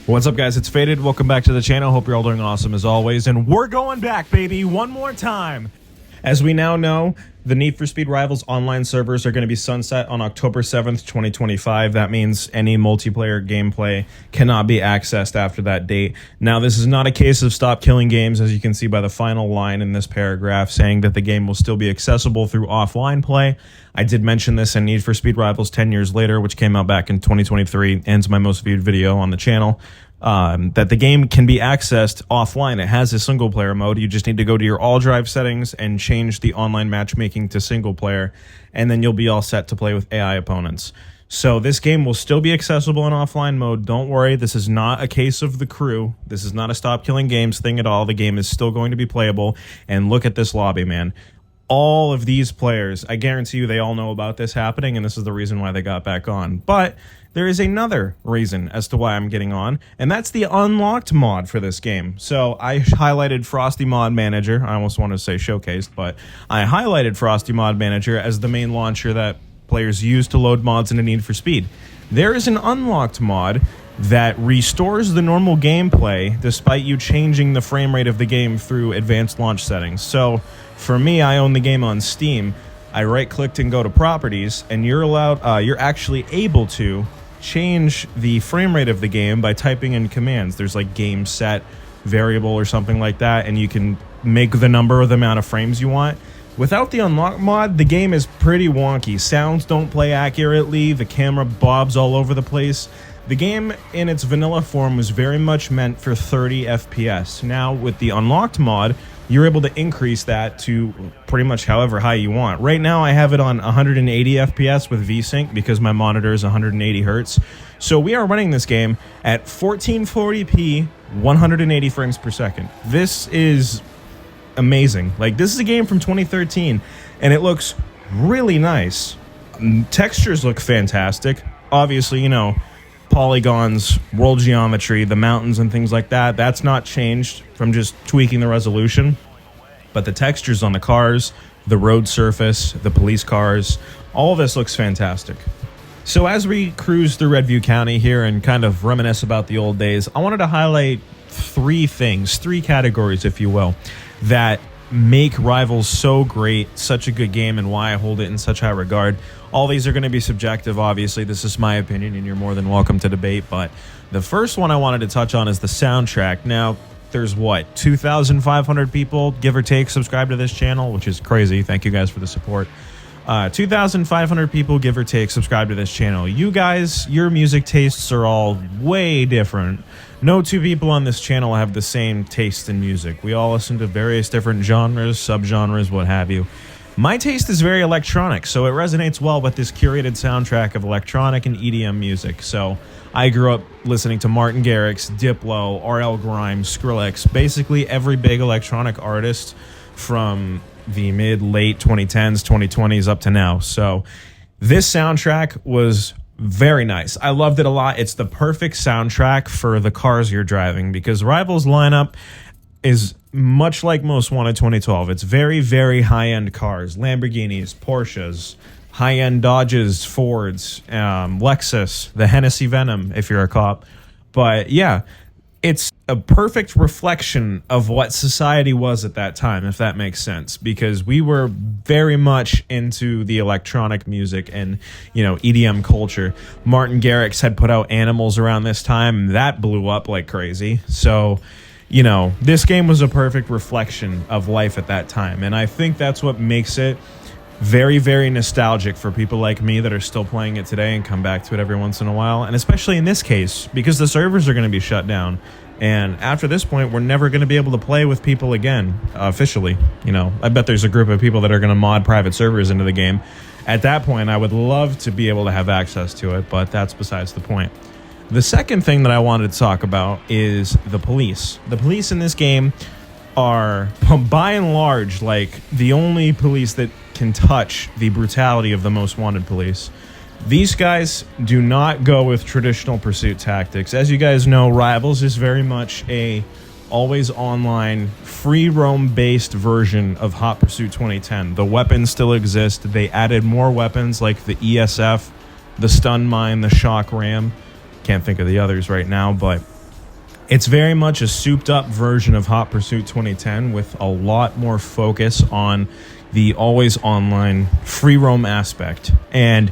What's up, guys? It's Faded. Welcome back to the channel. Hope you're all doing awesome as always. And we're going back, baby, one more time. As we now know, the Need for Speed Rivals online servers are going to be sunset on October 7th, 2025. That means any multiplayer gameplay cannot be accessed after that date. Now, this is not a case of stop killing games, as you can see by the final line in this paragraph, saying that the game will still be accessible through offline play. I did mention this in Need for Speed Rivals 10 years later, which came out back in 2023, and it's my most viewed video on the channel. That the game can be accessed offline. It has a single player mode. You just need to go to your all drive settings and change the online matchmaking to single player, and then you'll be all set to play with AI opponents. So this game will still be accessible in offline mode. Don't worry, this is not a case of the crew. This is not a stop killing games thing at all. The game is still going to be playable. And look at this lobby, man. All of these players, I guarantee you they all know about this happening, and this is the reason why they got back on. But there is another reason as to why I'm getting on, and that's the unlocked mod for this game. So I highlighted Frosty Mod Manager. I almost wanted to say showcased, but I highlighted Frosty Mod Manager as the main launcher that players use to load mods into Need for Speed. There is an unlocked mod that restores the normal gameplay despite you changing the frame rate of the game through advanced launch settings. So for me, I own the game on Steam. I right-clicked and go to properties, and you're actually able to change the frame rate of the game by typing in commands. There's like game set variable or something like that, and you can make the number or the amount of frames you want. Without the unlock mod, the game is pretty wonky. Sounds don't play accurately, the camera bobs all over the place. The game in its vanilla form was very much meant for 30 FPS. Now with the unlocked mod, you're able to increase that to pretty much however high you want. Right now I have it on 180 FPS with VSync because my monitor is 180 Hertz. So we are running this game at 1440p, 180 frames per second. This is amazing. Like, this is a game from 2013 and it looks really nice. Textures look fantastic. Obviously, you know, polygons, world geometry, the mountains and things like that, that's not changed from just tweaking the resolution. But the textures on the cars, the road surface, the police cars, all of this looks fantastic. So as we cruise through Redview County here and kind of reminisce about the old days, I wanted to highlight three categories, if you will, that make Rivals so great, such a good game, and why I hold it in such high regard. All these are going to be subjective, obviously. This is my opinion, and you're more than welcome to debate. But the first one I wanted to touch on is the soundtrack. Now, there's what, 2,500 people, give or take, subscribe to this channel, which is crazy. Thank you guys for the support. 2,500 people, give or take, subscribe to this channel. You guys, your music tastes are all way different. No two people on this channel have the same taste in music. We all listen to various different genres, subgenres, what have you. My taste is very electronic, so it resonates well with this curated soundtrack of electronic and EDM music. So I grew up listening to Martin Garrix, Diplo, RL Grimes, Skrillex, basically every big electronic artist from the mid-late 2010s, 2020s up to now. So this soundtrack was very nice. I loved it a lot. It's the perfect soundtrack for the cars you're driving because Rivals lineup is much like most Wanted 2012. It's very, very high-end cars. Lamborghinis, Porsches, high-end Dodges, Fords, Lexus, the Hennessy Venom if you're a cop. But yeah, it's a perfect reflection of what society was at that time, if that makes sense, because we were very much into the electronic music and, you know, EDM culture. Martin Garrix had put out Animals around this time. That blew up like crazy. So, you know, this game was a perfect reflection of life at that time. And I think that's what makes it very, very nostalgic for people like me that are still playing it today and come back to it every once in a while. And especially in this case, because the servers are going to be shut down. And after this point, we're never going to be able to play with people again, officially. You know, I bet there's a group of people that are going to mod private servers into the game. At that point, I would love to be able to have access to it, but that's besides the point. The second thing that I wanted to talk about is the police. The police in this game are, by and large, like the only police that can touch the brutality of the Most Wanted police. These guys do not go with traditional pursuit tactics. As you guys know, Rivals is very much a always online, free roam based version of Hot Pursuit 2010. The weapons still exist. They added more weapons like the ESF, the stun mine, the shock ram. Can't think of the others right now, but It's very much a souped up version of Hot Pursuit 2010 with a lot more focus on the always online free roam aspect. And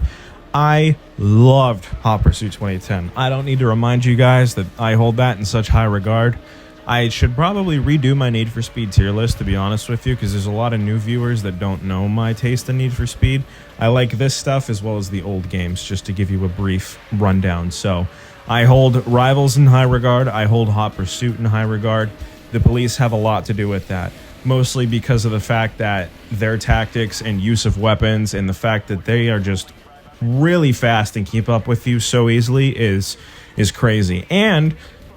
I loved Hot Pursuit 2010. I don't need to remind you guys that I hold that in such high regard. I should probably redo my Need for Speed tier list, to be honest with you, because there's a lot of new viewers that don't know my taste in Need for Speed. I like this stuff as well as the old games, just to give you a brief rundown. So I hold Rivals in high regard. I hold Hot Pursuit in high regard. The police have a lot to do with that, mostly because of the fact that their tactics and use of weapons and the fact that they are just really fast and keep up with you so easily is crazy. And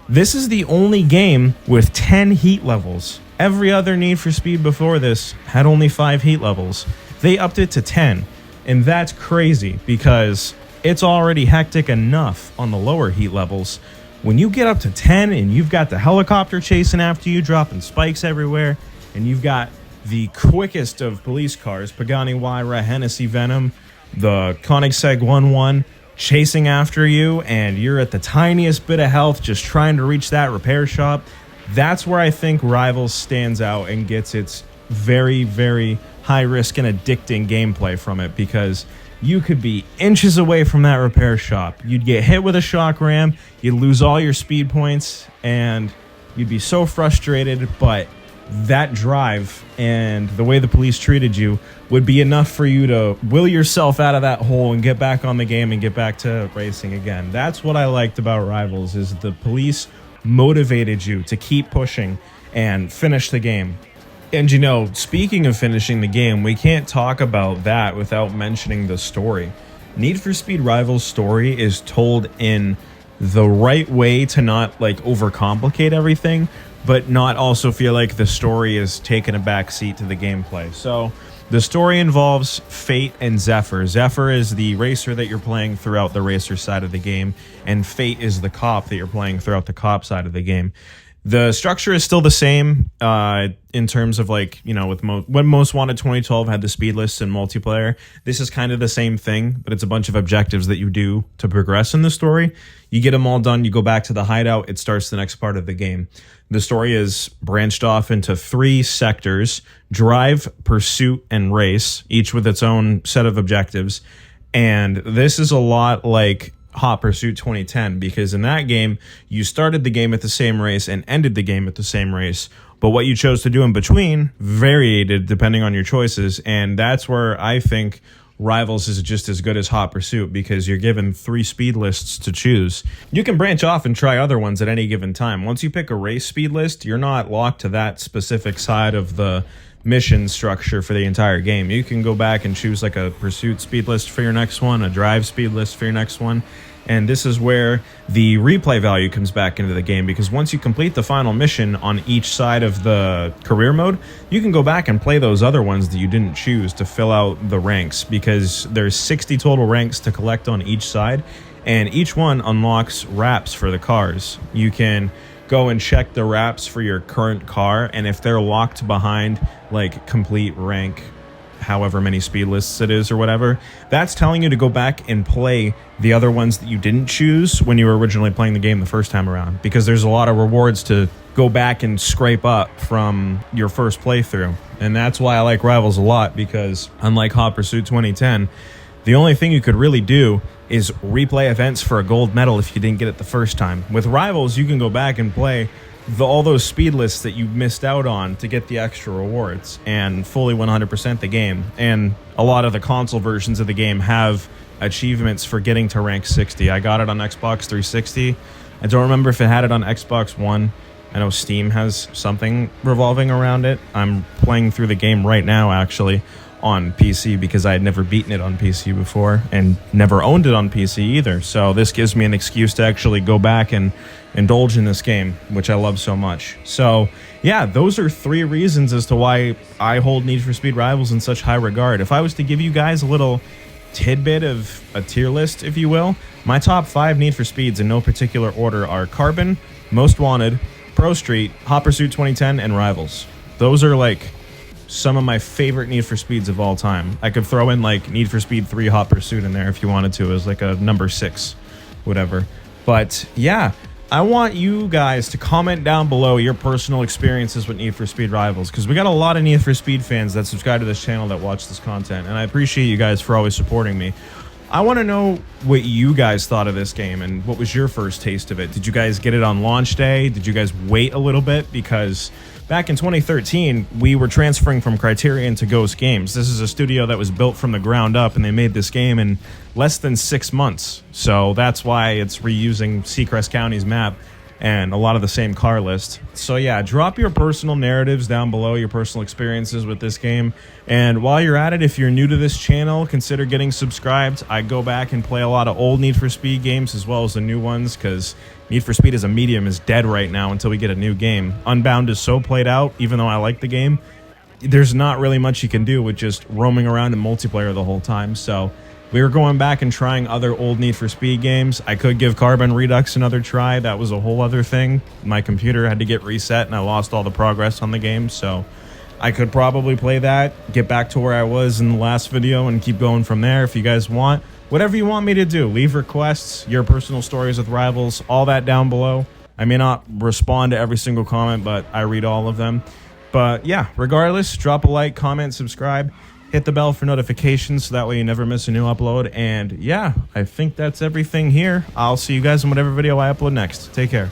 this is the only game with 10 heat levels. Every other Need for Speed before this had only 5 heat levels. They upped it to 10, and that's crazy because it's already hectic enough on the lower heat levels. When you get up to 10 and you've got the helicopter chasing after you, dropping spikes everywhere, and you've got the quickest of police cars, Pagani Huayra, Hennessy Venom, the Koenigsegg 1-1, chasing after you, and you're at the tiniest bit of health just trying to reach that repair shop, that's where I think Rivals stands out and gets its very, very high risk and addicting gameplay from it, because you could be inches away from that repair shop. You'd get hit with a shock ram, you'd lose all your speed points, and you'd be so frustrated, but that drive and the way the police treated you would be enough for you to will yourself out of that hole and get back on the game and get back to racing again. That's what I liked about Rivals, is the police motivated you to keep pushing and finish the game. And you know, speaking of finishing the game, we can't talk about that without mentioning the story. Need for Speed Rivals story is told in the right way to not like overcomplicate everything, but not also feel like the story is taking a back seat to the gameplay. So the story involves Fate and Zephyr. Zephyr is the racer that you're playing throughout the racer side of the game, and Fate is the cop that you're playing throughout the cop side of the game. The structure is still the same in terms of, like, you know, with when Most Wanted 2012 had the speed lists and multiplayer. This is kind of the same thing, but it's a bunch of objectives that you do to progress in the story. You get them all done, you go back to the hideout, it starts the next part of the game. The story is branched off into 3 sectors: drive, pursuit, and race, each with its own set of objectives. And this is a lot like Hot Pursuit 2010, because in that game, you started the game at the same race and ended the game at the same race. But what you chose to do in between varied depending on your choices. And that's where I think Rivals is just as good as Hot Pursuit, because you're given 3 speed lists to choose. You can branch off and try other ones at any given time. Once you pick a race speed list, you're not locked to that specific side of the mission structure for the entire game. You can go back and choose like a pursuit speed list for your next one, a drive speed list for your next one. And this is where the replay value comes back into the game, because once you complete the final mission on each side of the career mode, you can go back and play those other ones that you didn't choose to fill out the ranks, because there's 60 total ranks to collect on each side, and each one unlocks wraps for the cars. You can go and check the wraps for your current car, and if they're locked behind like complete rank however many speed lists it is or whatever, that's telling you to go back and play the other ones that you didn't choose when you were originally playing the game the first time around, because there's a lot of rewards to go back and scrape up from your first playthrough. And that's why I like Rivals a lot, because unlike Hot Pursuit 2010, the only thing you could really do is replay events for a gold medal if you didn't get it the first time. With Rivals, you can go back and play all those speed lists that you missed out on to get the extra rewards and fully 100% the game. And a lot of the console versions of the game have achievements for getting to rank 60. I got it on Xbox 360. I don't remember if it had it on Xbox One. I know Steam has something revolving around it. I'm playing through the game right now, actually, on PC, because I had never beaten it on PC before and never owned it on PC either. So this gives me an excuse to actually go back and indulge in this game, which I love so much. So yeah, those are 3 reasons as to why I hold Need for Speed Rivals in such high regard. If I was to give you guys a little tidbit of a tier list, if you will, my top 5 Need for Speeds in no particular order are Carbon, Most Wanted, Pro Street, Hot Pursuit 2010, and Rivals. Those are like some of my favorite Need for Speeds of all time. I could throw in like Need for Speed 3 Hot Pursuit in there if you wanted to, as like a number 6, whatever. But yeah, I want you guys to comment down below your personal experiences with Need for Speed Rivals, because we got a lot of Need for Speed fans that subscribe to this channel that watch this content, and I appreciate you guys for always supporting me. I want to know what you guys thought of this game and what was your first taste of it. Did you guys get it on launch day? Did you guys wait a little bit? Because back in 2013, we were transferring from Criterion to Ghost Games. This is a studio that was built from the ground up, and they made this game in less than 6 months. So that's why it's reusing Seacrest County's map and a lot of the same car list. So yeah, drop your personal narratives down below, your personal experiences with this game. And while you're at it, if you're new to this channel, consider getting subscribed. I go back and play a lot of old Need for Speed games as well as the new ones, because Need for Speed as a medium is dead right now until we get a new game. Unbound is so played out, even though I like the game. There's not really much you can do with just roaming around in multiplayer the whole time. So we were going back and trying other old Need for Speed games. I could give Carbon Redux another try. That was a whole other thing. My computer had to get reset and I lost all the progress on the game. So I could probably play that, get back to where I was in the last video, and keep going from there if you guys want. Whatever you want me to do, leave requests, your personal stories with Rivals, all that down below. I may not respond to every single comment, but I read all of them. But yeah, regardless, drop a like, comment, subscribe. Hit the bell for notifications so that way you never miss a new upload. And yeah, I think that's everything here. I'll see you guys in whatever video I upload next. Take care.